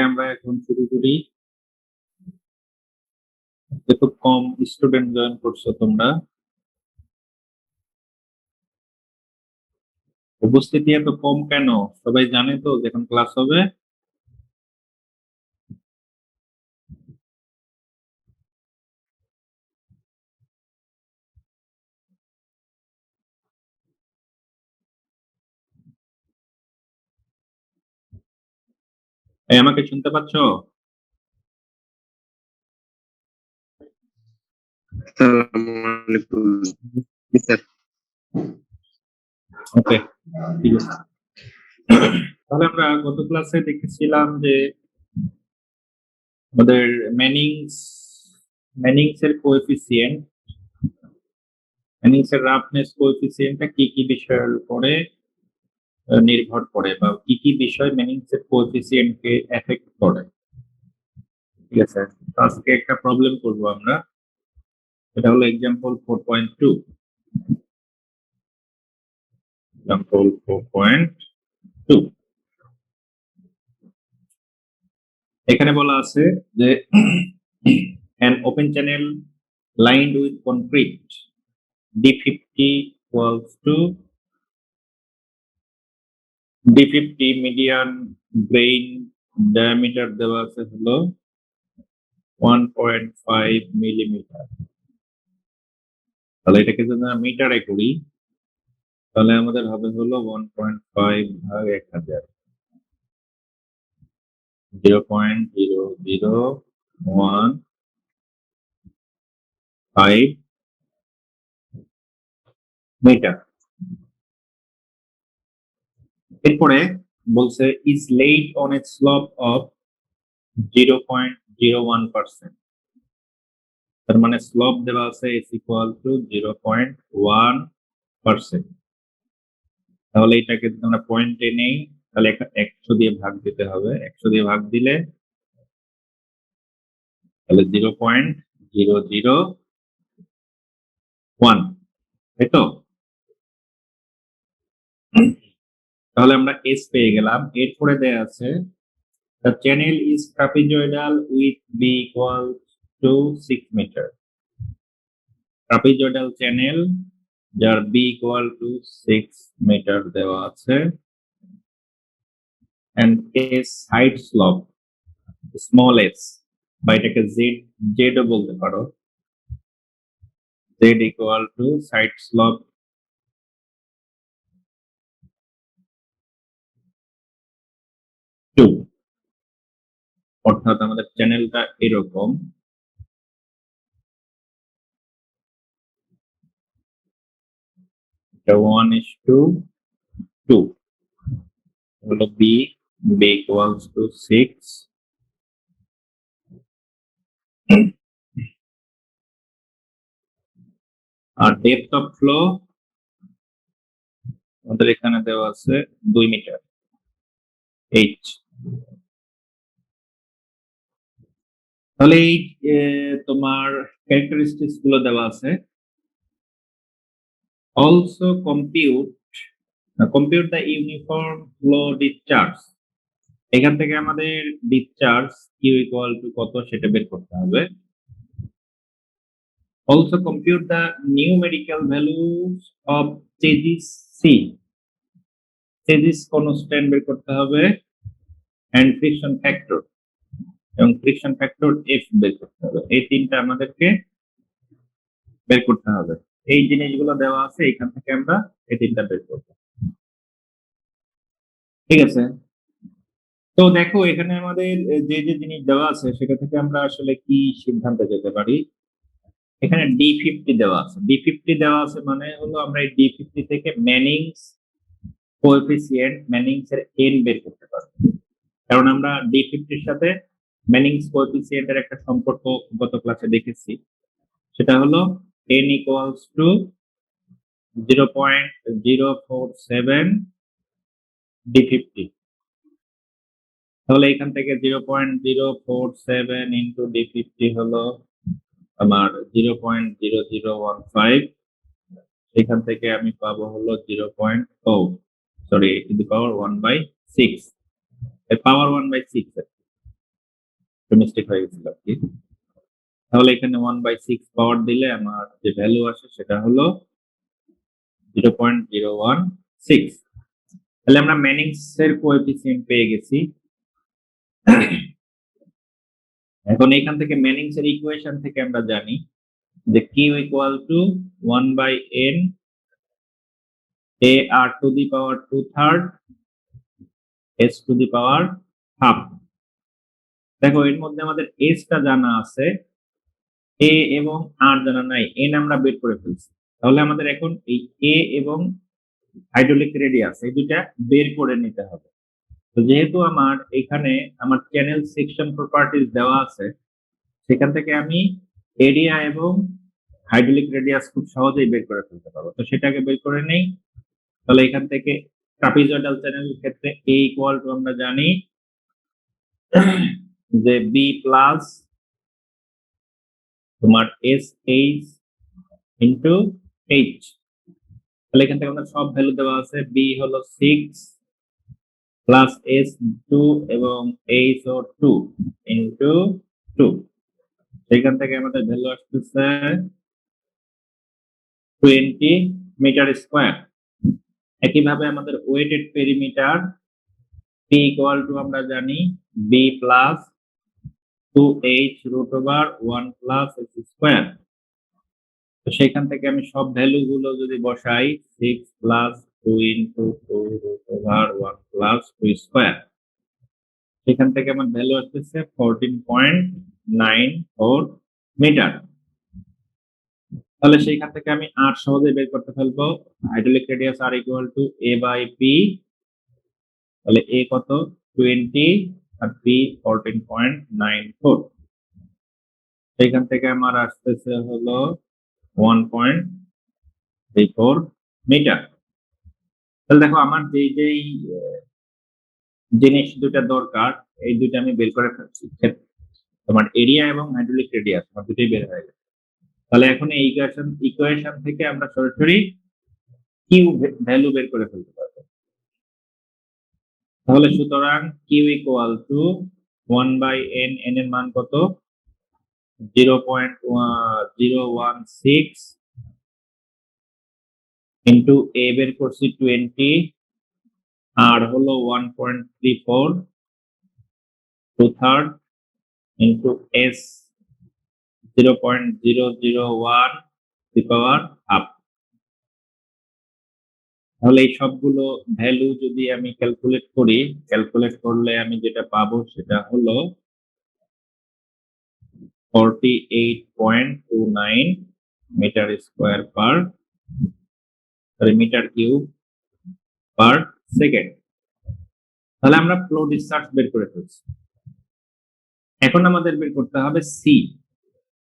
আমরা এখন শুরু করি। খুব কম স্টুডেন্ট জয়েন করছো তোমরা, উপস্থিতি এত কম কেন? সবাই জানে তো যখন ক্লাস হবে? আমাকে শুনতে পাচ্ছ? ওকে, ঠিক আছে। তাহলে আমরা গত ক্লাসে দেখেছিলাম যে আমাদের ম্যানিংস এর কোএফিসিয়েন্ট, ম্যানিংস এর রাফনেস কোএফিসিয়েন্টটা কি কি বিষয়ের উপরে নির্ভর করে, বা কি কি বিষয় ম্যানিংস এর কোএফিসিয়েন্টকে এফেক্ট করে। ঠিক আছে, আজকে একটা প্রবলেম করব আমরা। এটা হলো এক্সাম্পল 4.2। এক্সাম্পল 4.2, এখানে বলা আছে যে an open channel lined with concrete D50 equals to D50 median grain diameter দেওয়া আছে হলো 1.5 মিলিমিটার। তাহলে এটাকে যদি আমরা মিটারে করি তাহলে আমাদের হবে হলো 1.5 ভাগ 1000, 0.0015 মিটার। এরপরে বলছে is laid on a slope of 0.01%। তার মানে স্লোপ দেওয়া আছে is equal to 0.1%। তাহলে এটাকে যদি আমরা পয়েন্টে নেই তাহলে 100 দিয়ে ভাগ দিতে হবে। 100 দিয়ে ভাগ দিলে তাহলে 0.001, তাই তো? তাহলে আমরা এস পেয়ে গেলাম। এরপরে দেয়া আছে the channel is trapezoidal with b equals to 6 meter। trapezoidal channel যার b equal to 6 মিটার দেওয়া আছে, and a side slope small s, বা এটাকে z ও বলতে পারো, z equal to side slope 2। অর্থাৎ আমাদের চ্যানেলটা এরকম, এটা 1:2 হলো b equals to 6, আর ডেপথ অফ ফ্লো আমাদের এখানে দেওয়া আছে 2 মিটার h। তাহলে এই তোমার ক্যারেক্টারিস্টিক্স গুলো দেওয়া আছে। Also compute the uniform flow discharge. এখান থেকে আমাদের ডিসচার্জ কিউ ইকুয়াল টু কত সেটা বের করতে হবে। Also compute the numerical values of Chezy's C, Chezy's constant বের করতে হবে, এন্ড ফ্রিকশন ফ্যাক্টর এবং ফ্রিকশন ফ্যাক্টর এফ বের করতে হবে। এই তিনটা আমাদেরকে বের করতে হবে। এই জিনিসগুলো দেওয়া আছে, এখান থেকে আমরা এই তিনটা বের করব। ঠিক আছে, তো দেখো এখানে আমাদের যে যে জিনিস দেওয়া আছে সেটা থেকে আমরা আসলে কি সিদ্ধান্তে যেতে পারি। এখানে D50 দেওয়া আছে, D50 দেওয়া আছে মানে হলো আমরা এই D50 থেকে ম্যানিংস কোএফিসিয়েন্ট, ম্যানিংস এর n বের করতে পারবো। কারণ আমরা D50 এর সাথে ম্যানিংস কোএফিসিয়েন্টের একটা সম্পর্ক গত ক্লাসে দেখেছি, সেটা হলো n equals to 0.047 D50। তাহলে এখান থেকে 0.047 ইন্টু D50 হলো আমার 0.0015। এখান থেকে আমি পাবো হলো 0.0, sorry to the power 1/6, power 1/6। Mistake হয়ে গেছিল আর কি। তাহলে এখানে 1/6 পাওয়ার দিলে আমার যে ভ্যালু আসে সেটা হলো 0.016। তাহলে আমরা ম্যানিংস এর কোএফিসিয়েন্ট পেয়ে গেছি। এখন এখান থেকে ম্যানিংস এর ইকুয়েশন থেকে আমরা জানি যে q equal to 1/n ar two the power 2/3 s two the power half. দেখো এর মধ্যে আমাদের s টা জানা আছে, a এবং r জানা নাই, n আমরা বের করে ফেলছি। তাহলে আমাদের এখন এই a এবং হাইড্রোলিক রেডিয়াস এই দুটা বের করে নিতে হবে। তো যেহেতু আমার এখানে আমার চ্যানেল সেকশন প্রপার্টিজ দেওয়া আছে, সেখান থেকে আমি এরিয়া এবং হাইড্রোলিক রেডিয়াস খুব সহজেই বের করে ফেলতে পারবো। তো সেটাকে বের করে নেই। তাহলে এখান থেকে ট্রাপিজয়েডাল চ্যানেলের ক্ষেত্রে a ইকুয়াল টু আমরা জানি যে b প্লাস তোমার এস এইচ ইন্টু এইচ। তাহলে এখান থেকে আমাদের সব ভ্যালু দেওয়া আছে, b হলো 6 প্লাস এস 2 এবং এইচ ও 2 ইন্টু 2। সেখান থেকে আমাদের ভ্যালু আসতেছে 20 মিটার স্কোয়ার। একইভাবে আমাদের weighted perimeter p equal to আমরা জানি b plus 2h root over 1 plus s square. তো সেখান থেকে আমি সব ভ্যালু গুলো যদি বসাই 6 plus 2 into 2 root over 1 plus 2 square, সেখান থেকে আমার ভ্যালু আসতেছে 14.94 মিটার। তাহলে সেইখান থেকে আমি আর সহজে বের করতে ফেলবো। Hydraulic radius R equal to a by P. তাহলে a কত 20 আর p 14.94। সেইখান থেকে আমার আসতেছে হলো 1.34 মিটার। তাহলে দেখো আমার যেই জিনিস দুটা দরকার এই দুটো আমি বের করে ফেলছি। তোমার এরিয়া এবং হাইড্রোলিক রেডিয়াস আমার দুটোই বের হয়ে গেছে। তাহলে এখন এই ইকুয়েশন থেকে আমরা সরাসরি কিউ ভ্যালু বের করে ফেলতে পারবো। তাহলে সুতরাং Q equal to 1/n, n এর মান কত 0.016 ইন্টু a বের করছি 20 আর হলো 1.34 2/3 into s 0.001 two the power half. তাহলে এই সবগুলো ভ্যালু যদি আমি ক্যালকুলেট করি, ক্যালকুলেট করলে আমি যেটা পাবো সেটা হলো 48.29 metre square per metre cube per second. তাহলে আমরা ফ্লো ডিসচার্জ বের করে ফেলছি। এখন আমাদের বের করতে হবে সি।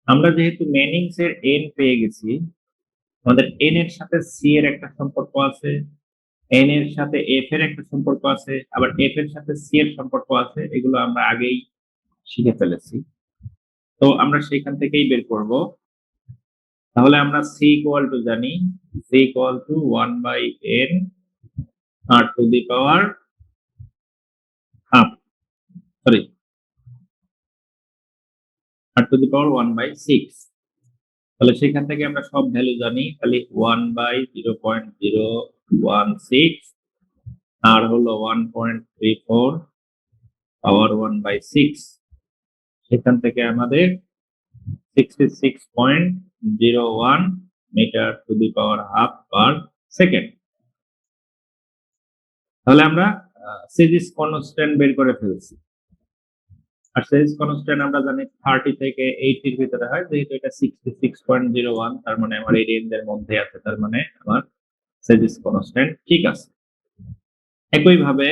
আমরা যেহেতু ম্যানিংস এর এন পেয়ে গেছি, আমাদের এন এর সাথে সি এর একটা সম্পর্ক আছে, এন এর সাথে এফ এর একটা সম্পর্ক আছে, আবার এফ এর সাথে সি এর সম্পর্ক আছে। এগুলো আমরা আগেই শিখে ফেলেছি, তো আমরা সেখান থেকেই বের করব। তাহলে আমরা সি ইকুয়াল টু জানি, C equal to 1/n R to the power half, sorry R to the power 1/6। তাহলে সেখান থেকে আমরা সব ভ্যালু জানি, তাহলে 1/0.016 আর হলো 1.34 পাওয়ার 1/6। সেখান থেকে আমাদের 66.01 metre to the power half per second. তাহলে আমরা সিরিজ কনস্ট্যান্ট বের করে ফেলছি। আর সিরিজ কনস্ট্যান্ট আমরা জানি 30 থেকে 80 এর ভিতরে হয়, যেহেতু এটা 66.01 তার মানে আমার এই রেঞ্জের মধ্যে আছে, তার মানে আমার সিরিজ কনস্ট্যান্ট ঠিক আছে। একই ভাবে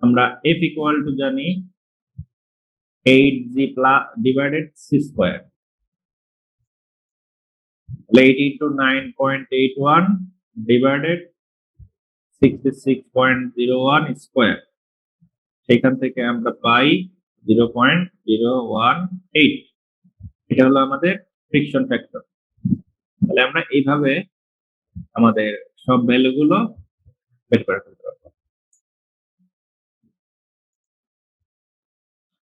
আমরা f ইকুয়াল টু জানি 8g plus divided c square, তাহলে 8 into 9.81 ডিভাইডেড 66.01 স্কয়ার। সেখান থেকে আমরা পাই 0.018। এটা হলো আমাদের ফ্রিকশন ফ্যাক্টর। তাহলে আমরা এইভাবে আমাদের সব ভ্যালুগুলো বের করে ফেলতে পারবো।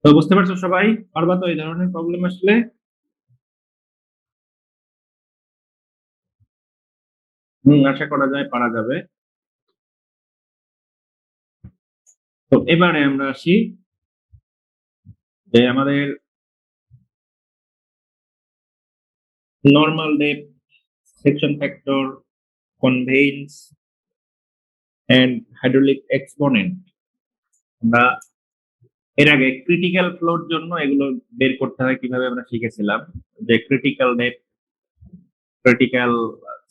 তো বুঝতে পারছো সবাই? পারবা তো এই ধরনের প্রবলেম আসলে? আশা করা যায় পারা যাবে। তো এবারে আমরা আসি যে আমাদের normal depth, section factor, conveyance and hydraulic exponent. আমরা এর আগে ক্রিটিক্যাল ফ্লোর জন্য এগুলো বের করতে হয় কিভাবে আমরা শিখেছিলাম, যে critical depth, critical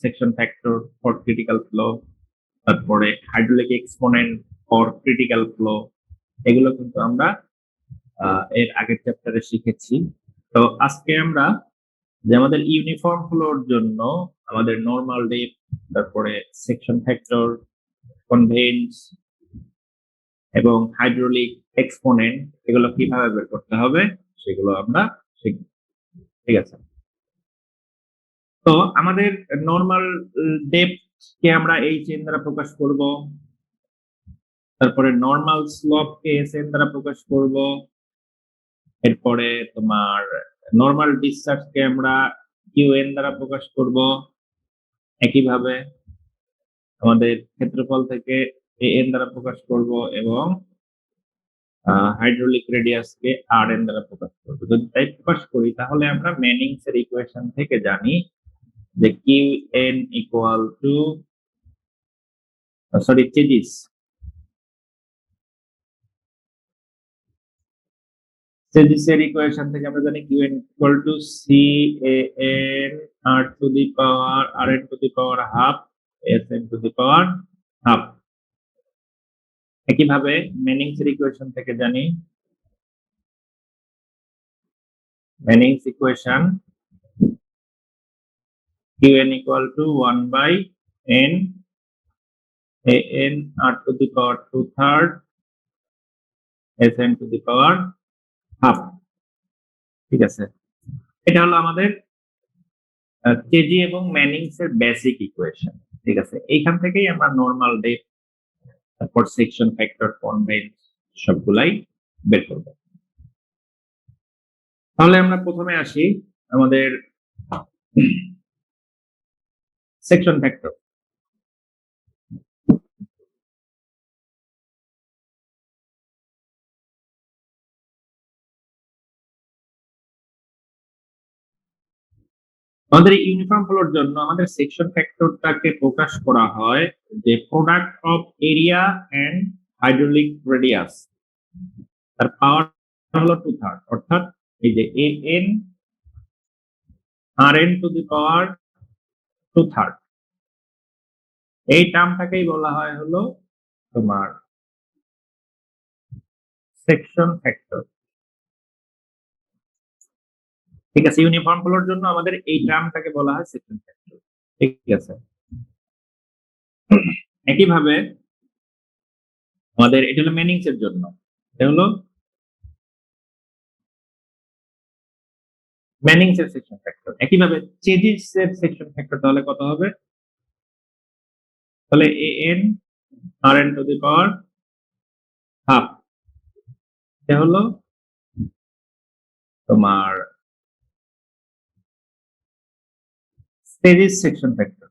section factor for critical flow, তারপরে hydraulic exponent for critical flow. এগুলো কিন্তু আমরা এর আগের চ্যাপ্টারে শিখেছি। তো আজকে আমরা যে আমাদের ইউনিফর্ম ফ্লোর জন্য আমাদের নর্মাল ডেপথ, তারপরে সেকশন ফ্যাক্টর, কনভেন্স এবং হাইড্রোলিক এক্সপোনেন্ট এগুলো কিভাবে বের করতে হবে সেগুলো আমরা শিখব। ঠিক আছে? তো আমাদের নর্মাল ডেপথ কে আমরা এইচ এন দ্বারা প্রকাশ করব, তারপরে normal slope K S N দ্বারা প্রকাশ করব, এরপরে তোমার নর্মাল ডিসচার্জ কে আমরা কিউ এন দ্বারা প্রকাশ করব, একইভাবে আমাদের ক্ষেত্রফল থেকে এ এন দ্বারা প্রকাশ করব এবং হাইড্রোলিক রেডিয়াস কে আর এন দ্বারা প্রকাশ করব। যদি তাই প্রকাশ করি তাহলে আমরা ম্যানিংস এর ইকুয়েশন থেকে জানি যে Q N equal to Chezy's চেজিসের ইকুয়েশন থেকে আমরা জানি Q N equal to C A N R to the power R N to the power half S N to the power half. একইভাবে ম্যানিংস এর equation থেকে জানি Manning's equation Q N equal to 1 by N A N R to the power 2/3 S N to the power half. ঠিক আছে? এটা হলো আমাদের KG এবং ম্যানিংস এর বেসিক ইকুয়েশন। ঠিক আছে? এইখান থেকেই আমরা নর্মাল ডেপথ, তারপর সেকশন ফ্যাক্টর, কনভেন্স সবগুলাই বের করব। তাহলে আমরা প্রথমে আসি আমাদের সেকশন ফ্যাক্টর। আমাদের ইউনিফর্ম ফ্লোর জন্য আমাদের সেকশন ফ্যাক্টরটাকে প্রকাশ করা হয় যে product of area and hydraulic radius, তার পাওয়ার হলো 2/3, অর্থাৎ এই যে A N R N to the power 2/3, এই টার্মটাকেই বলা হয় হলো তোমার সেকশন ফ্যাক্টর। ঠিক আছে? ইউনিফর্ম ফ্লোর জন্য আমাদের এই টার্মটাকে বলা হয় সেকশন ফ্যাক্টর। ঠিক আছে? একইভাবে আমাদের এটা হলো ম্যানিংস এর জন্য, এটা হলো ম্যানিংস এর সেকশন ফ্যাক্টর। একইভাবে চেজিস এর সেকশন ফ্যাক্টর তাহলে কত হবে? তাহলে A N R N to the power half, এটা হলো তোমার চেজিস সেকশন ফ্যাক্টর।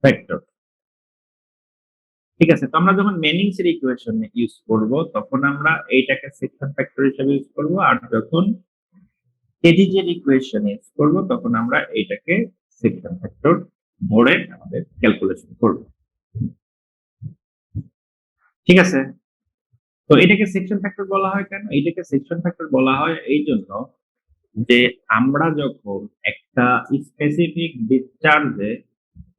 ফ্যাক্টর ঠিক আছে? তো আমরা যখন ম্যানিংস এর ইকুয়েশন ইউজ করব তখন আমরা এইটাকে সেকশন ফ্যাক্টর হিসেবে ইউজ করব, আর যখন চেজিস এর ইকুয়েশন ইউজ করব তখন আমরা এইটাকে সেকশন ফ্যাক্টর ধরে আমাদের ক্যালকুলেশন করব। ঠিক আছে? তো এটাকে সেকশন ফ্যাক্টর বলা হয় কেন? এটাকে সেকশন ফ্যাক্টর বলা হয় এই জন্য যে আমরা যখন একটা স্পেসিফিক ডিসচার্জে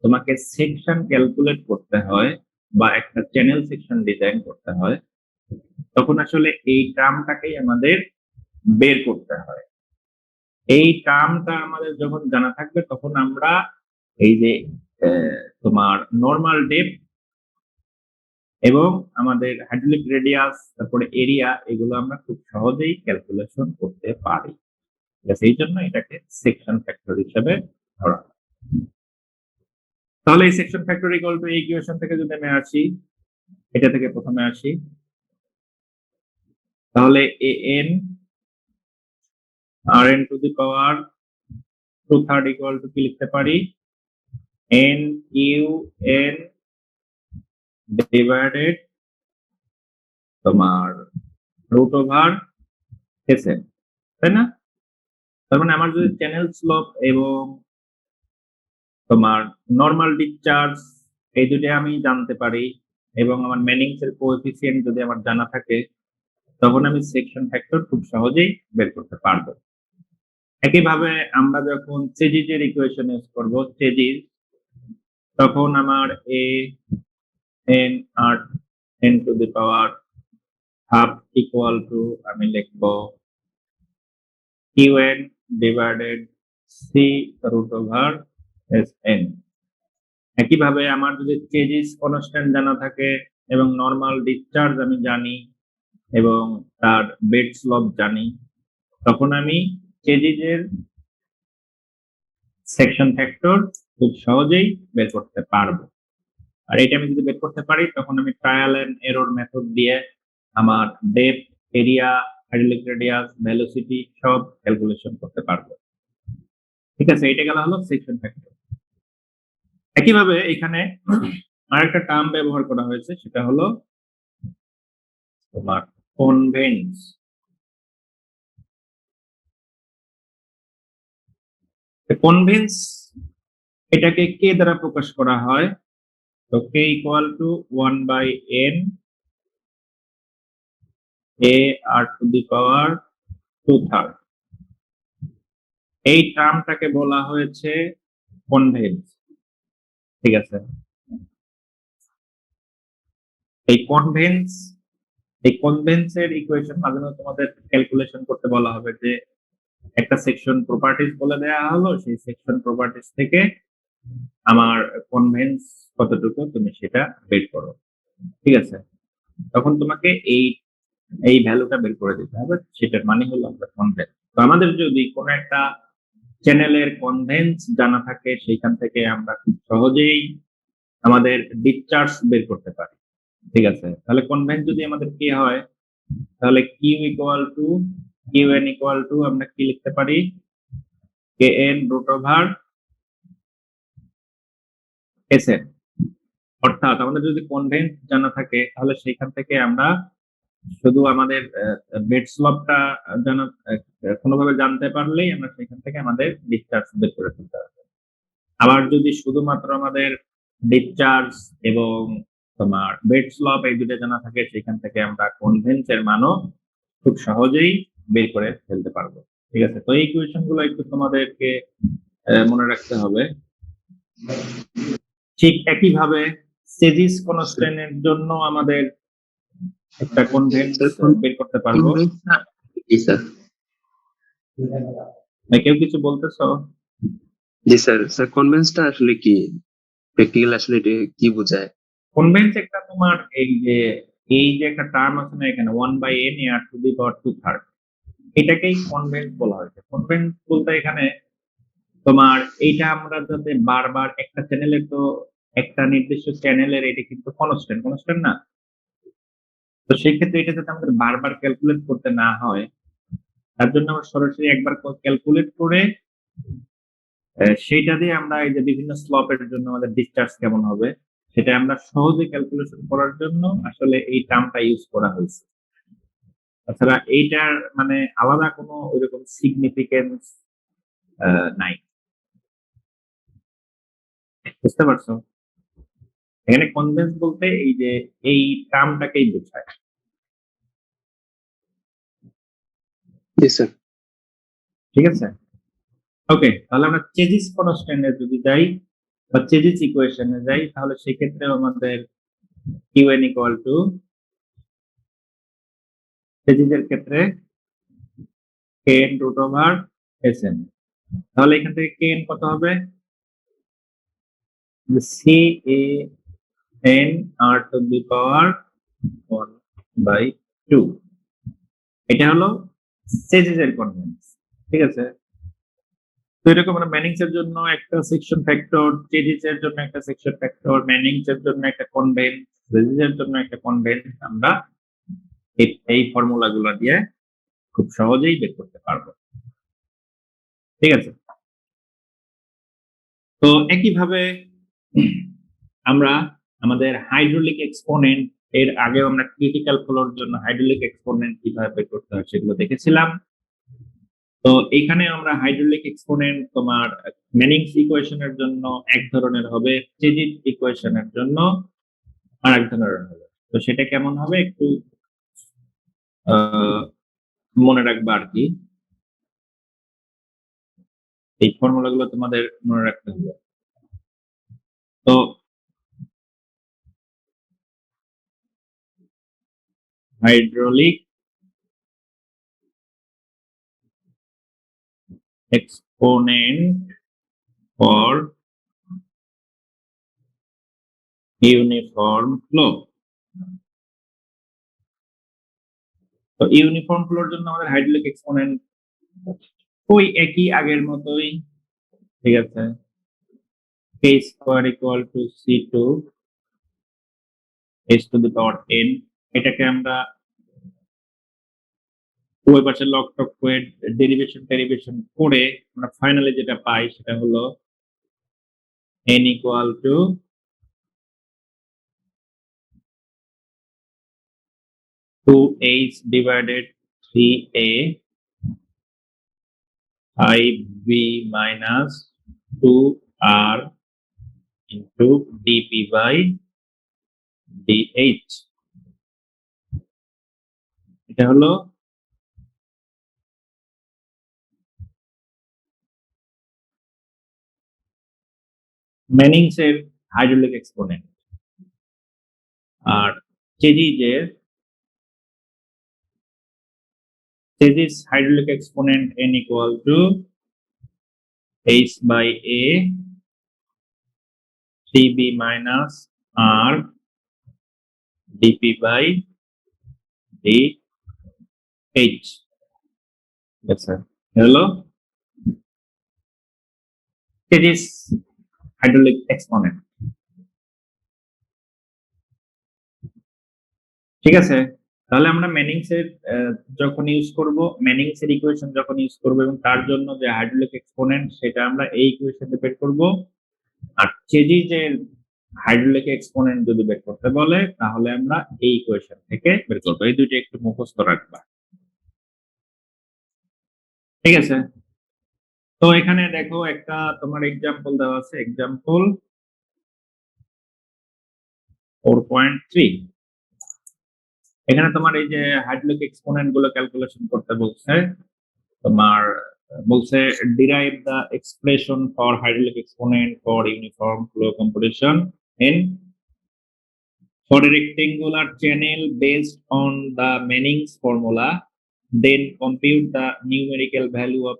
তোমাকে সেকশন ক্যালকুলেট করতে হয় বা একটা চ্যানেল সেকশন ডিজাইন করতে হয় তখন আসলে এই টার্মটাকেই আমাদের বের করতে হয়। এই টার্মটা আমাদের যখন জানা থাকবে তখন আমরা এই যে তোমার নর্মাল ডেপথ এবং আমাদের হাইড্রোলিক রেডিয়াস, তারপরে এরিয়া, এগুলো আমরা খুব সহজেই ক্যালকুলেশন করতে পারি। ঠিক আছে? এই জন্য এটাকে সেকশন ফ্যাক্টর হিসেবে ধরা হয়। তাহলে এই সেকশন ফ্যাক্টর ইকুয়াল টু এই ইকুয়েশন থেকে যদি আমি আসি এটা থেকে প্রথমে আসি, তাহলে an rn two the power 2/3 equal two কি লিখতে পারি, n u n ডিভাইডেড তোমার রুট ওভার এসএন, তাই না? তার মানে আমার যদি চ্যানেল স্লোপ এবং তোমার নর্মাল ডিসচার্জ এই দুটো আমি জানতে পারি এবং আমার ম্যানিংস এর কোএফিসিয়েন্ট যদি আমার জানা থাকে, তখন আমি সেকশন ফ্যাক্টর খুব সহজেই বের করতে পারবো। একইভাবে আমরা যখন চেজিস এর ইকুয়েশন ইউজ করব, চেজিস, তখন আমার A N R N to the power half equal to আমি লিখবো QN divided C root over S N. একইভাবে আমার যদি চেজিস কনস্ট্যান্ট জানা থাকে এবং নর্মাল ডিসচার্জ আমি জানি এবং তার বেড স্লপ জানি, তখন আমি চেজিসের সেকশন ফ্যাক্টর খুব সহজেই বের করতে পারবো। আর এটা আমি যদি বের করতে পারি, তখন আমি ট্রায়াল এন্ড এরর মেথড দিয়ে আমার depth, area, hydraulic radius, velocity সব ক্যালকুলেশন করতে পারবো। ঠিক আছে, এটা গেল হলো সেকশন ফ্যাক্টর। একইভাবে এখানে আরেকটা টার্ম ব্যবহার করা হয়েছে, সেটা হলো তোমার কনভেন্স। কনভেন্স এটাকে কে দ্বারা প্রকাশ করা হয়, তো K equal to 1/n a r to the power 2/3। এই টার্মটাকে বলা হয়েছে কনভেন্স। ঠিক আছে, এই কনভেন্সের ইকুয়েশন মাঝে মাঝে তোমাদের ক্যালকুলেশন করতে বলা হবে, যে একটা সেকশন প্রপার্টিজ বলে দেওয়া হলো, সেই সেকশন প্রপার্টিজ থেকে আমার কনভেন্স কতটুকু তুমি সেটা বের করো। ঠিক আছে, তখন তোমাকে এই এই ভ্যালুটা বের করে দিতে হবে, সেটার মানে হলো আমরা কনভেন্স। তো আমাদের যদি কোনো একটা চ্যানেলের কনভেন্স জানা থাকে, সেইখান থেকে আমরা খুব সহজেই আমাদের ডিসচার্জ বের করতে পারি। ঠিক আছে, তাহলে কনভেন্স যদি আমাদের কি হয়, তাহলে Q equal to QN equal to আমরা কি লিখতে পারি, K N root over S N. অর্থাৎ আমাদের যদি কনভেন্স জানা থাকে, তাহলে সেখান থেকে আমরা শুধু আমাদের বেড স্লপটা জানা কোনোভাবে জানতে পারলেই আমরা সেখান থেকে আমাদের ডিসচার্জ বের করে ফেলতে পারবো। আবার যদি শুধুমাত্র আমাদের ডিসচার্জ এবং তোমার বেড স্লপ এই দুটো জানা থাকে, সেখান থেকে আমরা কনভেন্স এর মানও খুব সহজেই বের করে ফেলতে পারবো। ঠিক আছে, তো এই ইকুয়েশন গুলো একটু তোমাদেরকে মনে রাখতে হবে। ঠিক একইভাবে চেজিস কনস্ট্যান্টের জন্য আমাদের একটা কনভেন্স বের করতে পারবো। জি স্যার। কেউ কিছু বলতেছো? জি স্যার। স্যার কনভেন্সটা আসলে কি, প্র্যাকটিক্যাল আসলে এটা কি বোঝায়? কনভেন্স একটা তোমার এই যে একটা টার্ম আছে না এখানে, 1/n R to the power 2/3, এটাকেই কনভেন্স বলা হয়েছে। কনভেন্স বলতে এখানে তোমার এইটা আমরা যাতে বারবার একটা চ্যানেলের, তো একটা নির্দিষ্ট চ্যানেলের এটা কিন্তু কনস্ট্যান্ট না, তো সেই ক্ষেত্রে এটা যাতে আমাদের বারবার ক্যালকুলেট করতে না হয়, তার জন্য আমরা সরাসরি একবার ক্যালকুলেট করে সেইটা দিয়ে আমরা এই যে বিভিন্ন স্লপের জন্য আমাদের ডিসচার্জ কেমন হবে, সেটা আমরা সহজে ক্যালকুলেশন করার জন্য আসলে এই টার্মটা ইউজ করা হয়েছে। তাছাড়া এইটার মানে আলাদা কোনো ওইরকম সিগনিফিকেন্স নাই। বুঝতে পারছো? এখানে কনভেন্স বলতে এই যে এই টার্মটাকেই বোঝায়। জি স্যার। ঠিক আছে, ওকে, তাহলে আমরা চেজিস কনস্ট্যান্টে যদি যাই বা চেজিস ইকুয়েশনে যাই, তাহলে সেক্ষেত্রে আমাদের কিউএন ইকুয়াল টু চেজিসের ক্ষেত্রে kn রুট ওভার এসএন। তাহলে এখান থেকে kn কত হবে, C A N R to the power 1/2। এটা হলো চেজিসের কনভেন্স। ঠিক আছে, তো এরকম আমরা ম্যানিংস এর জন্য একটা সেকশন ফ্যাক্টর, চেজিস এর জন্য একটা সেকশন ফ্যাক্টর, ম্যানিংস এর জন্য একটা কনভেন্স, ফেজিসের জন্য একটা কনভেন্স আমরা এই ফর্মুলাগুলো দিয়ে খুব সহজেই বের করতে পারবো। ঠিক আছে, তো একইভাবে আমরা আমাদের হাইড্রোলিক এক্সপোনেন্ট এর আগেও আমরা ক্রিটিক্যাল ফ্লোর জন্য হাইড্রোলিক এক্সপোনেন্ট কিভাবে বের করতে হয় সেগুলো দেখেছিলাম। তো এখানে আমরা হাইড্রোলিক এক্সপোনেন্ট তোমার ম্যানিংস ইকুয়েশনের জন্য এক ধরনের হবে, চেজিস ইকুয়েশনের জন্য আরেক ধরনের হবে। তো সেটা কেমন হবে একটু মনে রাখবা আর কি, এই ফর্মুলাগুলো তোমাদের মনে রাখতে হবে। তো hydraulic exponent for uniform flow। তো ইউনিফর্ম ফ্লোর জন্য আমাদের হাইড্রোলিক এক্সপোনেন্ট ওই একই আগের মতোই, ঠিক আছে, k square equal to c2 h two the power n। এটাকে আমরা ওই পাশে লগ টক করে ডেরিভেশন করে আমরা ফাইনালি যেটা পাই সেটা হলো n equal two 2h divided 3a 5b minus 2r into dp by dh। এটা হলো ম্যানিংস এর হাইড্রোলিক এক্সপোনেন্ট, আর চেজিসের hydraulic exponent n equal to h by a 3b minus r dp by dh। আচ্ছা, হলো চেজিস হাইড্রোলিক এক্সপোনেন্ট। ঠিক আছে, তাহলে আমরা ম্যানিংস এর যখন ইউজ করব, ম্যানিংস এর ইকুয়েশন যখন ইউজ করব এবং তার জন্য যে হাইড্রোলিক এক্সপোনেন্ট সেটা আমরা এই ইকুয়েশনে বের করব, আর চেজিসের হাইড্রোলিক এক্সপোনেন্ট যদি বের করতে বলে তাহলে আমরা এই ইকুয়েশন থেকে বের করব। এই দুইটা একটু মুখস্থ রাখবা, ঠিক আছে। তো এখানে দেখো একটা তোমার এক্সাম্পল দেওয়া আছে, এক্সাম্পল 4.3। এখানে তোমার এই যে হাইড্রোলিক এক্সপোনেন্ট গুলো ক্যালকুলেশন করতে বলছে, তোমার বলছে derive the expression for hydraulic exponent for uniform flow computation in for a rectangular channel based on the Manning's formula, then compute the numerical value of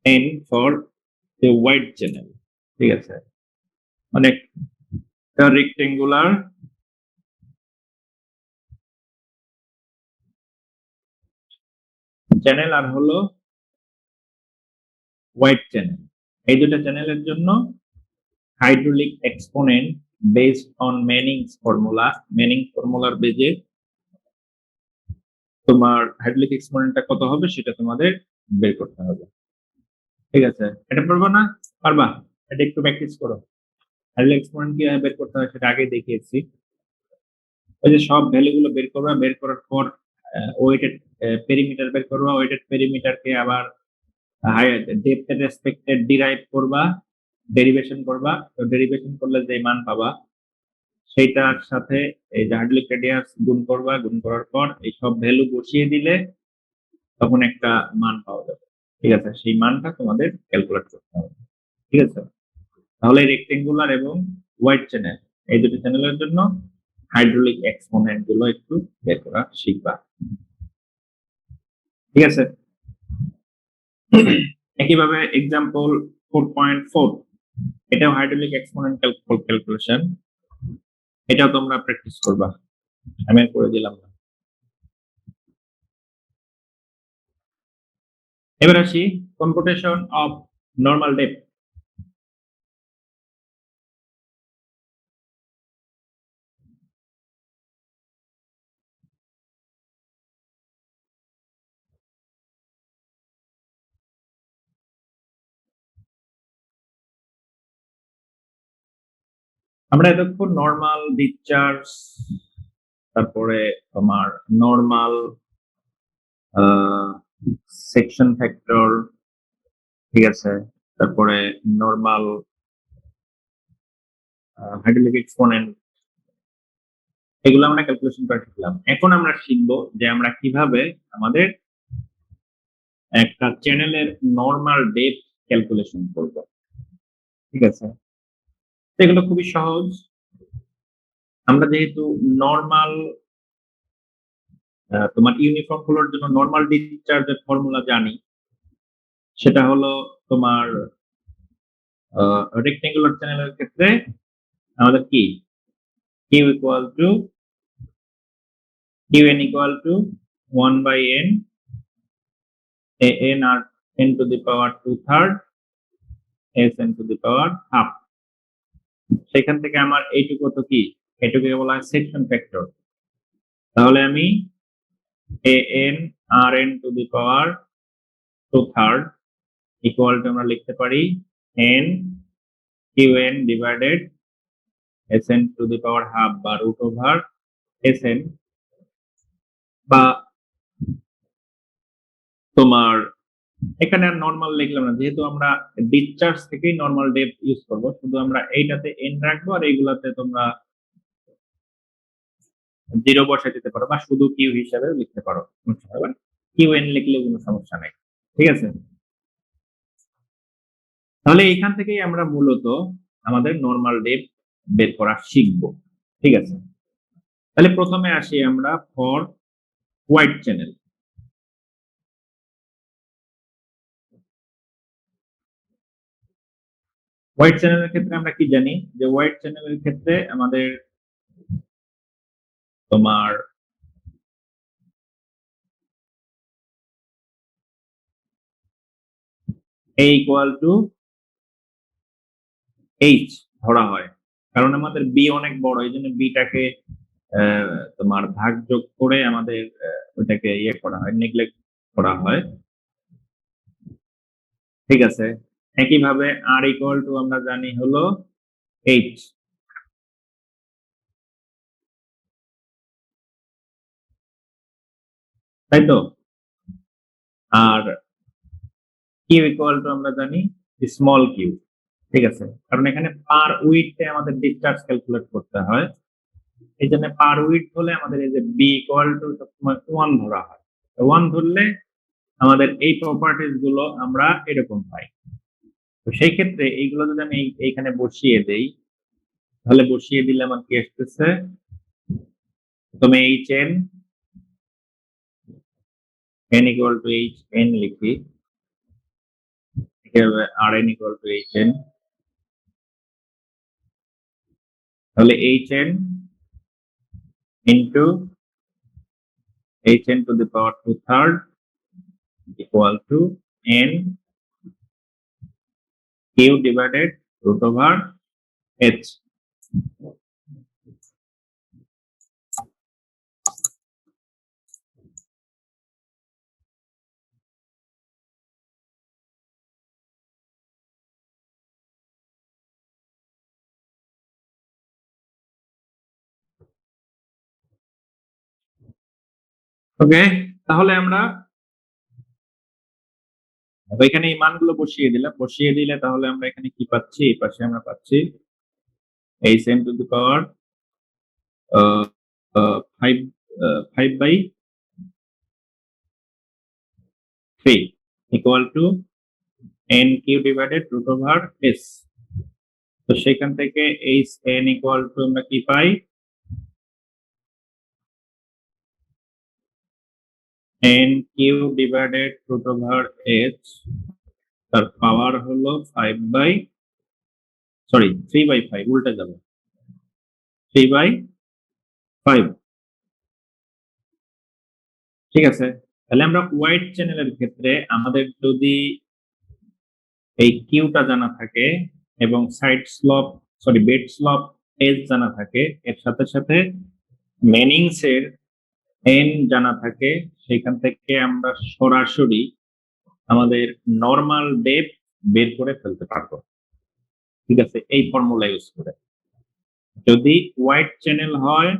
n for a wide channel। ঠিক আছে, মানে rectangular channel আর হলো white channel, এই দুটো চ্যানেলের জন্য hydraulic exponent based on Manning's formula, Manning's ফর্মুলার বেজে তোমার হাইড্রোলিক এক্সপোনেন্টটা কত হবে সেটা তোমাদের বের করতে হবে। ঠিক আছে, এটা পারবা না? পারবা, এটা একটু প্র্যাকটিস করো। হাইড্রোলিক এক্সপোনেন্ট কিভাবে বের করতে হয় সেটা আগে দেখিয়েছি। ওই যে সব ভ্যালু গুলো বের করবা, বের করার পর ওয়েটেড পেরিমিটার বের করবা, ওয়েটেড পেরিমিটারকে আবার ডেপথের রেসপেক্টে ডিরাইভ করবা, ডেরিভেশন করবা। তো ডেরিভেশন করলে যে মান পাবা সেইটার সাথে এই যে হাইড্রোলিক রেডিয়াস গুণ করবা, গুণ করার পর এই সব ভ্যালু বসিয়ে দিলে তখন একটা মান পাওয়া যাবে। ঠিক আছে, সেই মানটা তোমাদের ক্যালকুলেট করতে হবে। ঠিক আছে, তাহলে রেক্টেঙ্গুলার এবং হোয়াইট চ্যানেল এই দুটো চ্যানেলের জন্য হাইড্রোলিক এক্সপোনেন্ট গুলো একটু বের করা শিখবা। ঠিক আছে, একইভাবে এক্সাম্পল 4.4, এটাও হাইড্রোলিক এক্সপোনেন্ট ক্যালকুলেশন, এটাও তোমরা প্র্যাকটিস করবা, আমি করে দিলাম না। এবার আসি কম্পুটেশন অফ নরমাল ডেপথ। আমরা এতক্ষণ নর্মাল ডিসচার্জ, তারপরে তোমার নর্মাল সেকশন ফ্যাক্টর, ঠিক আছে, তারপরে নর্মাল হাইড্রোলিক এক্সপোনেন্ট, এগুলো আমরা ক্যালকুলেশন করে শিখলাম। এখন আমরা শিখবো যে আমরা কিভাবে আমাদের একটা চ্যানেলের নর্মাল ডেপথ ক্যালকুলেশন করব, ঠিক আছে। এগুলো খুবই সহজ। আমরা যেহেতু নর্মাল তোমার ইউনিফর্ম ফ্লোর জন্য নর্মাল ডিসচার্জের ফর্মুলা জানি, সেটা হলো তোমার রেক্টেঙ্গুলার চ্যানেলের ক্ষেত্রে আমাদের কি Q equal to Qn equal to 1 by n, an R n to the power 2/3, sn to the power half। সেখান থেকে আমার এইটুকু তো কি, এটুকুকে বলা হয় সেকশন ফ্যাক্টর। তাহলে আমি an rn to the power 2/3 equal to আমরা লিখতে পারি n qn divided sn to the power half বা root over sn, বা তোমার এখানে আর নর্মাল লিখলাম না, যেহেতু আমরা ডিসচার্জ থেকেই নর্মাল ডেপথ ইউজ করব, শুধু আমরা এইটাতে এন রাখবো আর এইগুলাতে তোমরা জিরো বসাই দিতে পারো বা শুধু কিউ হিসাবে লিখতে পারো, কিউ এন লিখলে কোনো সমস্যা নেই, ঠিক আছে। তাহলে এখান থেকেই আমরা মূলত আমাদের নর্মাল ডেপথ বের করা শিখবো, ঠিক আছে। তাহলে প্রথমে আসি আমরা ফর হোয়াইট চ্যানেল। হোয়াইট চ্যানেলের ক্ষেত্রে আমরা কি জানি যে হোয়াইট চ্যানেলের ক্ষেত্রে আমাদের তোমার a ইকুয়াল টু এইচ ধরা হয়, কারণ আমাদের বি অনেক বড়, এই জন্য বিটাকে তোমার ভাগ যোগ করে আমাদের ওইটাকে ইয়ে করা হয়, নেগলেক্ট করা হয়, ঠিক আছে। একইভাবে আর ইকুয়াল টু আমরা জানি হলো এইচ, তাই তো। আর কিউ ইকুয়াল টু আমরা জানি স্মল কিউ, ঠিক আছে, কারণ এখানে পার উইডথে আমাদের ডিসচার্জ ক্যালকুলেট করতে হয়, এই জন্য পার উইডথ হলে আমাদের এই যে বি ইকুয়াল টু সবসময় 1 ধরা হয়। 1 ধরলে আমাদের এই প্রপার্টিজ গুলো আমরা এরকম পাই। তো সেই ক্ষেত্রে এইগুলো যদি আমি এইখানে বসিয়ে দেই, তাহলে বসিয়ে দিলে আমার কি আসতেছে, প্রথমে H N n equal to H N লিখি, এভাবে আর N equal to H N, তাহলে H N into H N to the power 2/3 equal to n Q divided root over h। Okay, তাহলে আমরা এখানে এই মানগুলো বসিয়ে দিলাম, বসিয়ে দিলে তাহলে আমরা এখানে কি পাচ্ছি, এই পাশে আমরা পাচ্ছি H N to the power 5/3 equal to n Q divided root over s। তো সেখান থেকে এইচ এন ইকুয়াল টু আমরা কি পাই, n Q divided root over h, তার পাওয়ার হলো 3/5, উল্টে যাবে 3/5, ঠিক আছে। তাহলে আমরা হোয়াইট চ্যানেলের ক্ষেত্রে আমাদের যদি এই কিউটা জানা থাকে এবং বেড স্লপ এস জানা থাকে, এর সাথে সাথে মেনিংস এর এন জানা থাকে, সেখান থেকে আমরা সরাসরি আমাদের নর্মাল ডেপথ বের করে ফেলতে পারবো, ঠিক আছে, এই ফর্মুলা ইউজ করে। যদি হোয়াইট চ্যানেল হয়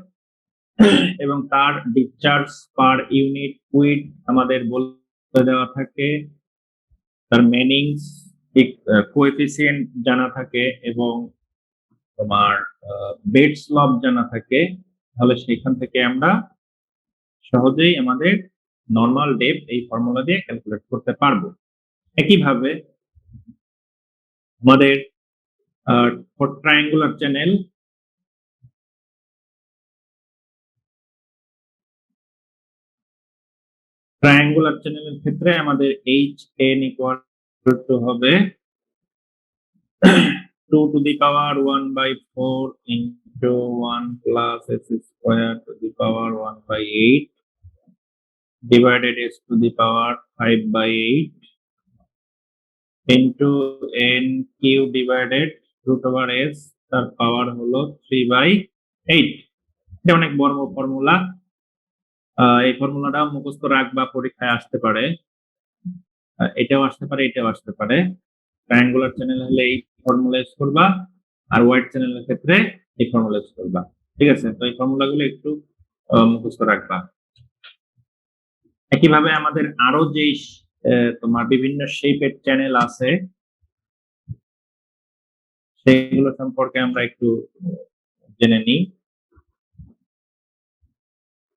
এবং তার ডিসচার্জ পার ইউনিট উইথ আমাদের বলে দেওয়া থাকে, তার মেনিংস কোএফিসিয়েন্ট জানা থাকে এবং তোমার বেটস লব জানা থাকে, তাহলে সেখান থেকে আমরা সহজেই আমাদের নর্মাল ডেপথ এই ফর্মুলা দিয়ে ক্যালকুলেট করতে পারবো। একইভাবে আমাদের ফর ট্রায়াঙ্গুলার চ্যানেল চ্যানেলের ক্ষেত্রে আমাদের HN ইকুয়াল টু হবে 2 to the power 1/4 into 1 plus s square to the power 1/8 divided s to the power 5/8 into n cube divided root over s তার পাওয়ার হলো 3/8। এটা অনেক বড় ফর্মুলা, এই ফর্মুলাটা মুখস্থ রাখবা, পরীক্ষায় আসতে পারে, এটাও আসতে পারে, এটাও আসতে পারে। ট্রায়াঙ্গুলার চ্যানেল হলে এই ফর্মুলা ইউজ করবা, আর হোয়াইট চ্যানেলের ক্ষেত্রে এই ফর্মুলা ইউজ করবা। ঠিক আছে, তো এই ফর্মুলাগুলো একটু মুখস্থ রাখবা। একইভাবে আমাদের আরো যে তোমার বিভিন্ন শেপের চ্যানেল আছে সেগুলো সম্পর্কে আমরা একটু জেনে নিই।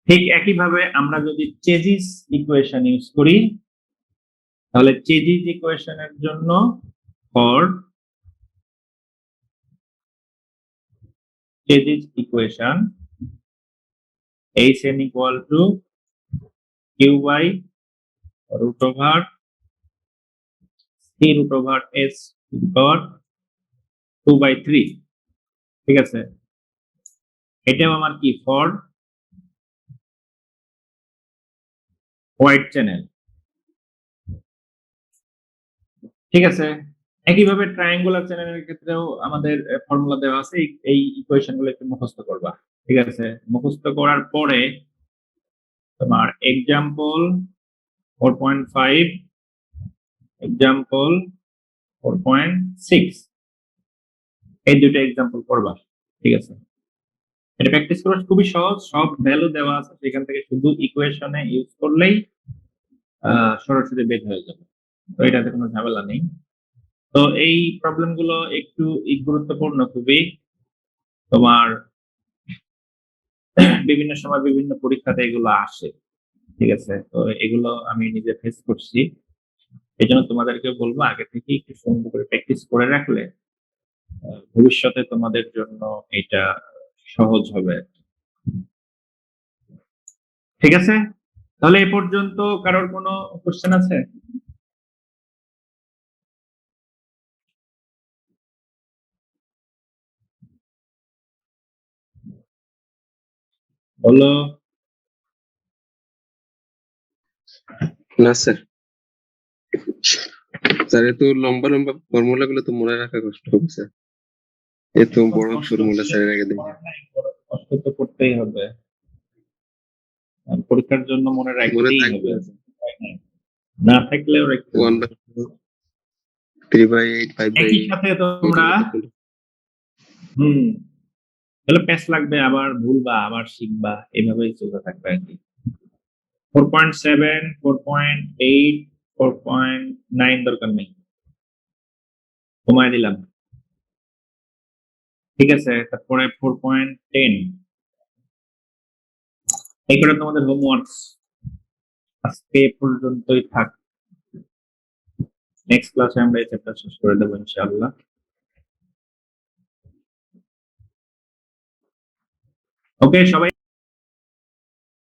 ঠিক একইভাবে আমরা যদি চেজিস ইকুয়েশন ইউজ করি, তাহলে চেজিস ইকুয়েশনের জন্য for chassis equation HN equal to Q by root over C root over S to the power 2/3। ঠিক আছে, এটাও আমার কি ফর হোয়াইট চ্যানেল। ঠিক আছে, একইভাবে ট্রায়াঙ্গুলার চ্যানেলের ক্ষেত্রেও আমাদের ফর্মুলা দেওয়া আছে, এই ইকুয়েশন গুলো একটু মুখস্থ করবা। ঠিক আছে, মুখস্থ করার পরে তোমার এক্সাম্পল 4.5 এক্সাম্পল 4.6 এই দুটো এক্সাম্পল করবা। ঠিক আছে, এটা প্র্যাকটিস করা খুবই সহজ, সব ভ্যালু দেওয়া আছে, সেখান থেকে শুধু ইকুয়েশনে ইউজ করলেই সরাসরি বের হয়ে যাবে, তো এটাতে কোনো ঝামেলা নেই। তো এই প্রবলেম গুলো একটু গুরুত্বপূর্ণ খুবই, তোমার বিভিন্ন সময় বিভিন্ন পরীক্ষাতে এগুলো আসে। ঠিক আছে, তো এগুলো আমি নিজে ফেস করছি, এই জন্য তোমাদেরকে বলবো আগে থেকে একটু সুন্দর করে প্র্যাকটিস করে রাখলে ভবিষ্যতে তোমাদের জন্য এটা সহজ হবে। ঠিক আছে, তাহলে এ পর্যন্ত কারোর কোনো কোশ্চেন আছে? বলো। না স্যার, স্যার এত লম্বা লম্বা ফর্মুলা গুলো তো মনে রাখা কষ্ট হবে স্যার, এত বড় ফর্মুলা স্যারের আগে দেখি। কষ্ট তো করতেই হবে, পরীক্ষার জন্য মনে মনে রাখতেই থাকবে হবে, না থাকলেও রাখতে হবে। 1/4 3/8 একই 5/8 সাথে তোমরা তাহলে প্যাচ লাগবে, আবার ভুলবা, আবার শিখবা, এভাবেই চলতে থাকবে আর কি। 4.7 4.8 4.9 দরকার নেই, কমায় দিলাম। ঠিক আছে, তারপরে 4.10 এই করে তোমাদের হোমওয়ার্ক আজকে এ পর্যন্তই থাক। নেক্সট ক্লাসে আমরা এই চ্যাপ্টার শেষ করে দেবো ইনশাআল্লাহ। ওকে সবাই।